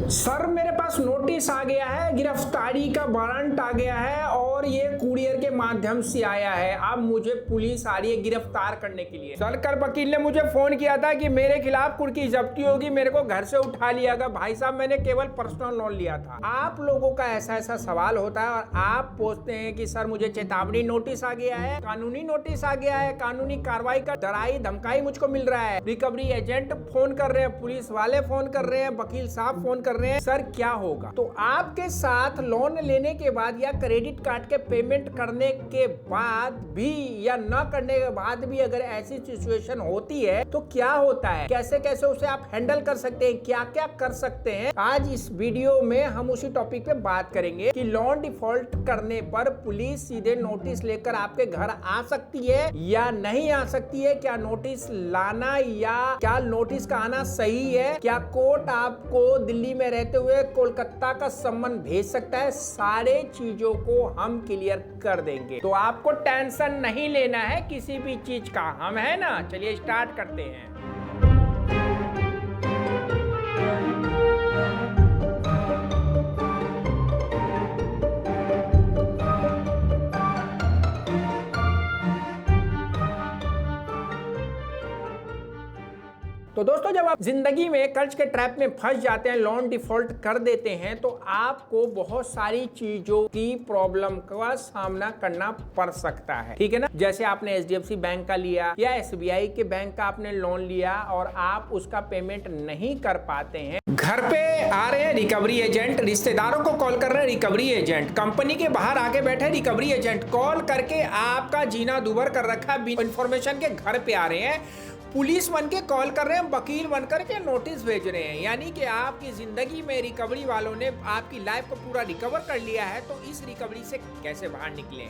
Sir मेरे पास notice आ गया है, गिरफ्तारी का वारंट आ गया है और ये कुरियर के माध्यम से आया है। अब मुझे पुलिस आ रही है गिरफ्तार करने के लिए। सर कल वकील ने मुझे फोन किया था कि मेरे खिलाफ कुर्की जब्ती होगी, मेरे को घर से उठा लिया गया। भाई साहब मैंने केवल पर्सनल लोन लिया था। आप लोगों का ऐसा ऐसा सवाल होता है और आप पूछते हैं कि सर मुझे चेतावनी नोटिस आ गया है, कानूनी नोटिस आ गया है, कानूनी कार्रवाई का डराई धमकाई मुझको मिल रहा है। रिकवरी एजेंट फोन कर रहे हैं, पुलिस वाले फोन कर रहे हैं, वकील साहब फोन कर रहे हैं, सर क्या होगा? तो आपके साथ लोन लेने के बाद या क्रेडिट कार्ड के पेमेंट करने के बाद भी या न करने के बाद भी अगर ऐसी सिचुएशन होती है तो क्या होता है, कैसे कैसे उसे आप हैंडल कर सकते हैं, क्या क्या कर सकते हैं, आज इस वीडियो में हम उसी टॉपिक पे बात करेंगे कि लोन डिफॉल्ट करने पर पुलिस सीधे नोटिस लेकर आपके घर आ सकती है या नहीं आ सकती है, क्या नोटिस लाना या क्या नोटिस का आना सही है, क्या कोर्ट आपको दिल्ली में रहते हुए कोलकाता का सम्मन भेज सकता है, सारे चीजों को हम क्लियर कर देंगे। तो आपको टेंशन नहीं लेना है किसी भी चीज का, हम है ना। चलिए स्टार्ट करते हैं। तो दोस्तों जब आप जिंदगी में कर्ज के ट्रैप में फंस जाते हैं, लोन डिफॉल्ट कर देते हैं, तो आपको बहुत सारी चीजों की प्रॉब्लम का सामना करना पड़ सकता है, ठीक है ना। जैसे आपने HDFC बैंक का लिया या SBI के बैंक का आपने लोन लिया और आप उसका पेमेंट नहीं कर पाते हैं, घर पे आ रहे हैं रिकवरी एजेंट, रिश्तेदारों को कॉल कर रहे हैं रिकवरी एजेंट, कंपनी के बाहर आके बैठे रिकवरी एजेंट, कॉल करके आपका जीना दुभर कर रखा इंफॉर्मेशन के घर पे आ रहे हैं, पुलिस बन के कॉल कर रहे हैं, वकील बनकर के नोटिस भेज रहे हैं। यानी कि आपकी जिंदगी में रिकवरी वालों ने आपकी लाइफ को पूरा रिकवर कर लिया है। तो इस रिकवरी से कैसे बाहर निकले?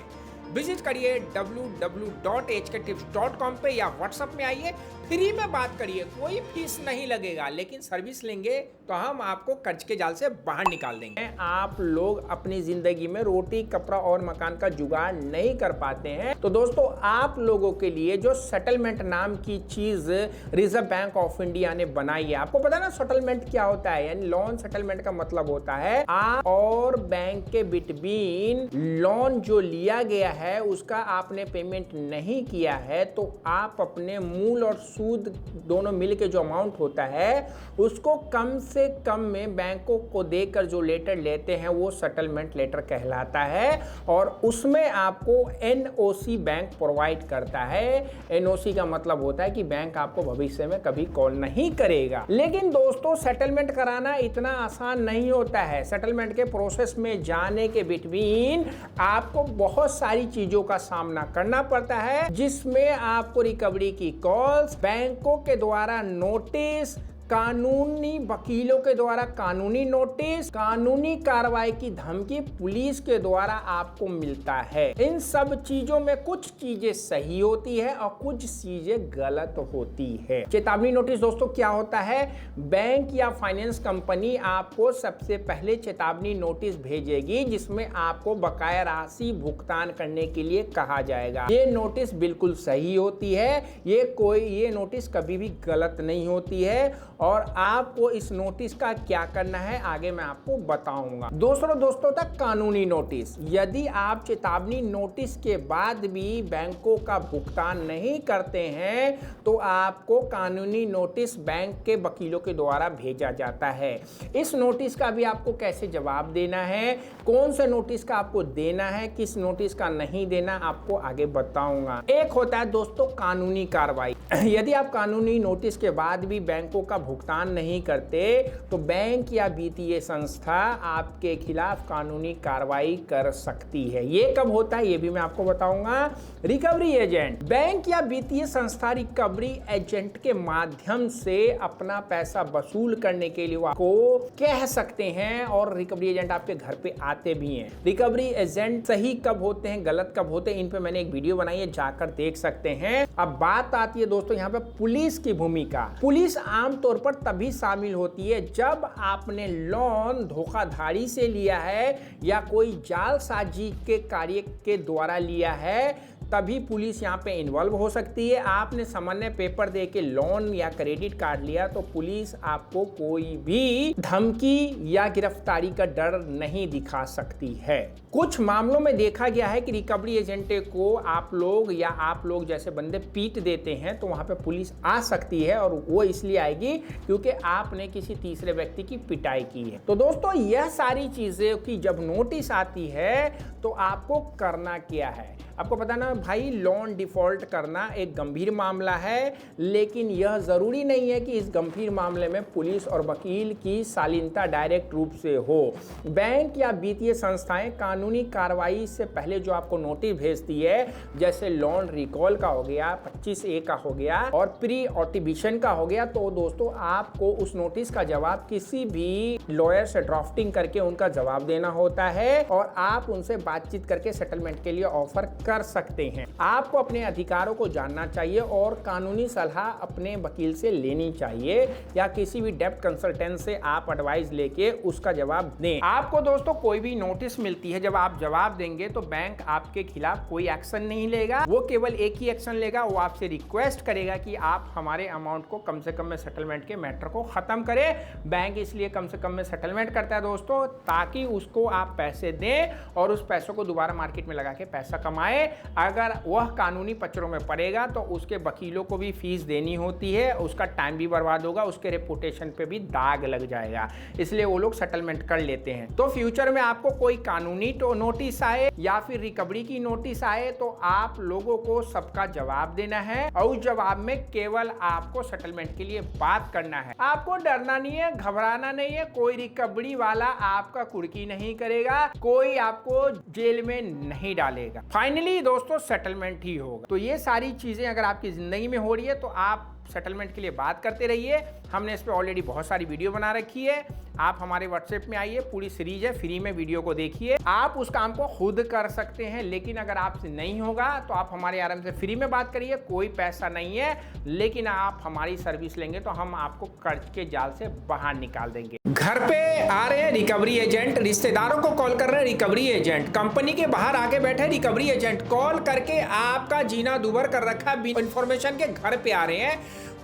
विजिट करिए www.hktips.com पे या व्हाट्सएप में आइए, फ्री में बात करिए, कोई फीस नहीं लगेगा, लेकिन सर्विस लेंगे तो हम आपको कर्ज के जाल से बाहर निकाल देंगे। आप लोग अपनी जिंदगी में रोटी कपड़ा और मकान का जुगाड़ नहीं कर पाते हैं, तो दोस्तों आप लोगों के लिए जो सेटलमेंट नाम की चीज रिजर्व बैंक ऑफ इंडिया ने बनाई है। आपको पता है ना सेटलमेंट क्या होता है? यानी लोन सेटलमेंट का मतलब होता है आप और बैंक के बिटवीन लोन जो लिया गया है उसका आपने पेमेंट नहीं किया है, तो आप अपने मूल और सूद दोनों मिलकर जो अमाउंट होता है उसको कम से कम में बैंकों को देकर जो लेटर लेते हैं वो सेटलमेंट लेटर कहलाता है और उसमें आपको NOC बैंक प्रोवाइड करता है। NOC का मतलब होता है कि बैंक आपको भविष्य में कभी कॉल नहीं करेगा। लेकिन दोस्तों सेटलमेंट कराना इतना आसान नहीं होता है। सेटलमेंट के प्रोसेस में जाने के बिटवीन आपको बहुत सारी चीजों का सामना करना पड़ता है, जिसमें आपको रिकवरी की कॉल्स, बैंकों के द्वारा नोटिस, कानूनी वकीलों के द्वारा कानूनी नोटिस, कानूनी कार्रवाई की धमकी पुलिस के द्वारा आपको मिलता है। इन सब चीजों में कुछ चीजें सही होती है और कुछ चीजें गलत होती है। चेतावनी नोटिस दोस्तों क्या होता है? बैंक या फाइनेंस कंपनी आपको सबसे पहले चेतावनी नोटिस भेजेगी जिसमें आपको बकाया राशि भुगतान करने के लिए कहा जाएगा। ये नोटिस बिल्कुल सही होती है, ये नोटिस कभी भी गलत नहीं होती है और आपको इस नोटिस का क्या करना है आगे मैं आपको बताऊंगा। दोस्तों तक कानूनी नोटिस, यदि आप चेतावनी नोटिस के बाद भी बैंकों का भुगतान नहीं करते हैं तो आपको कानूनी नोटिस बैंक के वकीलों के द्वारा भेजा जाता है। इस नोटिस का भी आपको कैसे जवाब देना है, कौन से नोटिस का आपको देना है, किस नोटिस का नहीं देना, आपको आगे बताऊंगा। एक होता है दोस्तों कानूनी कार्रवाई। यदि आप कानूनी नोटिस के बाद भी बैंकों का भुगतान नहीं करते तो बैंक या वित्तीय संस्था आपके खिलाफ कानूनी कार्रवाई कर सकती है। ये कब होता है ये भी मैं आपको बताऊंगा। रिकवरी एजेंट, बैंक या वित्तीय संस्था रिकवरी एजेंट के माध्यम से अपना पैसा वसूल करने के लिए आपको कह सकते हैं और रिकवरी एजेंट आपके घर पे आते भी हैं। रिकवरी एजेंट सही कब होते हैं, गलत कब होते हैं, इन पे मैंने एक वीडियो बनाई है, जाकर देख सकते हैं। अब बात आती है दोस्तों यहाँ पे पुलिस की भूमिका। पुलिस आमतौर पर तभी शामिल होती है जब आपने लोन धोखाधड़ी से लिया है या कोई जालसाजी के कार्य के द्वारा लिया है, तभी पुलिस यहाँ पे इन्वॉल्व हो सकती है। आपने सामान्य पेपर दे के लोन या क्रेडिट कार्ड लिया तो पुलिस आपको कोई भी धमकी या गिरफ्तारी का डर नहीं दिखा सकती है। कुछ मामलों में देखा गया है कि रिकवरी एजेंट को आप लोग जैसे बंदे पीट देते हैं तो वहां पे पुलिस आ सकती है, और वो इसलिए आएगी क्योंकि आपने किसी तीसरे व्यक्ति की पिटाई की है। तो दोस्तों, यह सारी चीजें की जब नोटिस आती है तो आपको करना क्या है? आपको पता ना भाई, लोन डिफॉल्ट करना एक गंभीर मामला है, लेकिन यह जरूरी नहीं है कि इस गंभीर मामले में पुलिस और वकील की शालीनता डायरेक्ट रूप से हो। बैंक या वित्तीय संस्थाएं कानूनी कार्रवाई से पहले जो आपको नोटिस भेजती है, जैसे लोन रिकॉल का हो गया, 25A का हो गया और प्री ऑटिबिशन का हो गया, तो दोस्तों आपको उस नोटिस का जवाब किसी भी लॉयर से ड्राफ्टिंग करके उनका जवाब देना होता है, और आप उनसे बातचीत करके सेटलमेंट के लिए ऑफर कर सकते हैं। आपको अपने अधिकारों को जानना चाहिए और कानूनी सलाह अपने वकील से लेनी चाहिए, या किसी भी डेब्ट कंसल्टेंट से आप एडवाइस लेके उसका जवाब दें। आपको दोस्तों कोई भी नोटिस मिलती है, जब आप जवाब देंगे तो बैंक आपके खिलाफ कोई एक्शन नहीं लेगा। वो केवल एक ही एक्शन लेगा, वो आपसे रिक्वेस्ट करेगा कि आप हमारे अमाउंट को कम से कम में सेटलमेंट के मैटर को खत्म करें। बैंक इसलिए कम से कम में सेटलमेंट करता है दोस्तों, ताकि उसको आप पैसे दें और उस पैसों को दोबारा मार्केट में लगा के पैसा कमाए। अगर वह कानूनी पचड़ों में पड़ेगा तो उसके वकीलों को भी फीस देनी होती है, उसका टाइम भी बर्बाद होगा, उसके रेपुटेशन पे भी दाग लग जाएगा, इसलिए वो लोग सेटलमेंट कर लेते हैं। तो फ्यूचर में आपको कोई कानूनी तो नोटिस आए या फिर रिकवरी की नोटिस आए तो आप लोगों को सबका जवाब देना है, और उस जवाब में केवल आपको सेटलमेंट के लिए बात करना है। आपको डरना नहीं है, घबराना नहीं है, कोई रिकवरी वाला आपका कुर्की नहीं करेगा, कोई आपको जेल में नहीं डालेगा। फाइनली दोस्तों सेटलमेंट ही होगा। तो ये सारी चीजें अगर आपकी जिंदगी में हो रही है तो आप सेटलमेंट के लिए बात करते रहिए। हमने इस पे ऑलरेडी बहुत सारी वीडियो बना रखी है। आप हमारे व्हाट्सएप में आइए, पूरी सीरीज है, फ्री में वीडियो को देखिए। आप उस काम को खुद कर सकते हैं, लेकिन अगर आपसे नहीं होगा तो आप हमारे आराम से फ्री में बात करिए, कोई पैसा नहीं है, लेकिन आप हमारी सर्विस लेंगे तो हम आपको कर्ज के जाल से बाहर निकाल देंगे। घर पे आ रहे हैं रिकवरी एजेंट, रिश्तेदारों को कॉल कर रहे हैं रिकवरी एजेंट, कंपनी के बाहर आके बैठे रिकवरी एजेंट, कॉल करके आपका जीना दुभर कर रखा इंफॉर्मेशन के घर पे आ रहे हैं,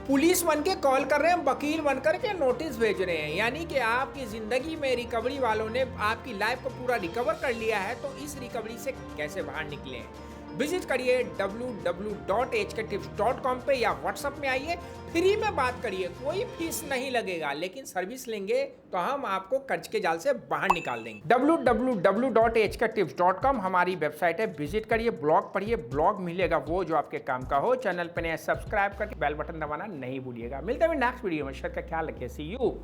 पुलिस बन के कॉल कर रहे हैं, वकील बनकर के नोटिस भेज रहे हैं, यानी कि आपकी जिंदगी में रिकवरी वालों ने आपकी लाइफ को पूरा रिकवर कर लिया है। तो इस रिकवरी से कैसे बाहर निकले? विजिट करिए www.hktips.com पे या व्हाट्सएप में आइए, फ्री में बात करिए, कोई फीस नहीं लगेगा, लेकिन सर्विस लेंगे तो हम आपको कर्ज के जाल से बाहर निकाल देंगे। www.hktips.com हमारी वेबसाइट है, विजिट करिए, ब्लॉग पढ़िए, ब्लॉग मिलेगा वो जो आपके काम का हो। चैनल पे नए सब्सक्राइब करके बेल बटन दबाना नहीं भूलिएगा। मिलते हैं नेक्स्ट वीडियो में, का ख्याल रखिए, सी यू।